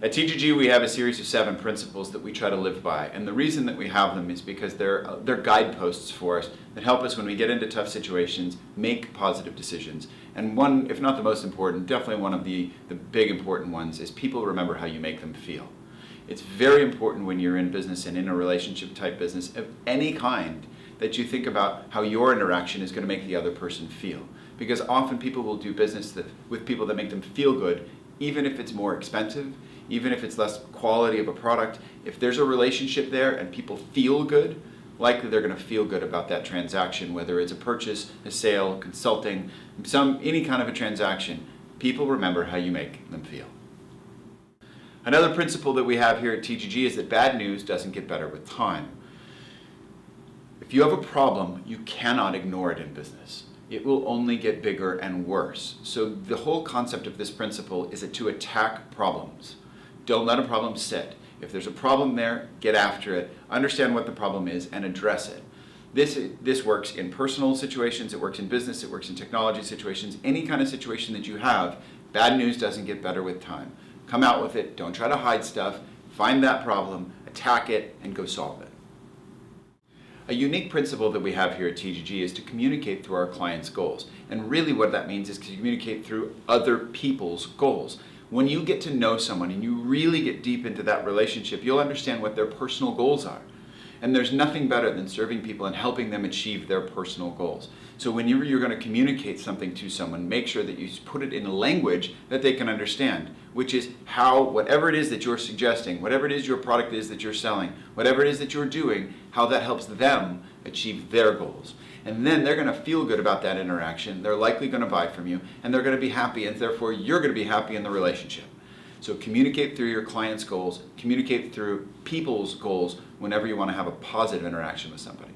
At TGG, we have a series of 7 principles that we try to live by, and the reason that we have them is because they're guideposts for us that help us when we get into tough situations make positive decisions. And one, if not the most important, definitely one of the big important ones is people remember how you make them feel. It's very important when you're in business and in a relationship type business of any kind that you think about how your interaction is going to make the other person feel. Because often people will do business with people that make them feel good, even if it's more expensive, even if it's less quality of a product. If there's a relationship there and people feel good, likely they're going to feel good about that transaction, whether it's a purchase, a sale, consulting, any kind of a transaction. People remember how you make them feel. Another principle that we have here at TGG is that bad news doesn't get better with time. If you have a problem, you cannot ignore it in business. It will only get bigger and worse. So the whole concept of this principle is to attack problems. Don't let a problem sit. If there's a problem there, get after it, understand what the problem is, and address it. This works in personal situations, it works in business, it works in technology situations, any kind of situation that you have. Bad news doesn't get better with time. Come out with it, don't try to hide stuff, find that problem, attack it, and go solve it. A unique principle that we have here at TGG is to communicate through our clients' goals. And really what that means is to communicate through other people's goals. When you get to know someone and you really get deep into that relationship, you'll understand what their personal goals are. And there's nothing better than serving people and helping them achieve their personal goals. So whenever you're going to communicate something to someone, make sure that you put it in a language that they can understand, which is how whatever it is that you're suggesting, whatever it is your product is that you're selling, whatever it is that you're doing, how that helps them achieve their goals. And then they're going to feel good about that interaction, they're likely going to buy from you, and they're going to be happy, and therefore you're going to be happy in the relationship. So communicate through your clients' goals, communicate through people's goals whenever you want to have a positive interaction with somebody.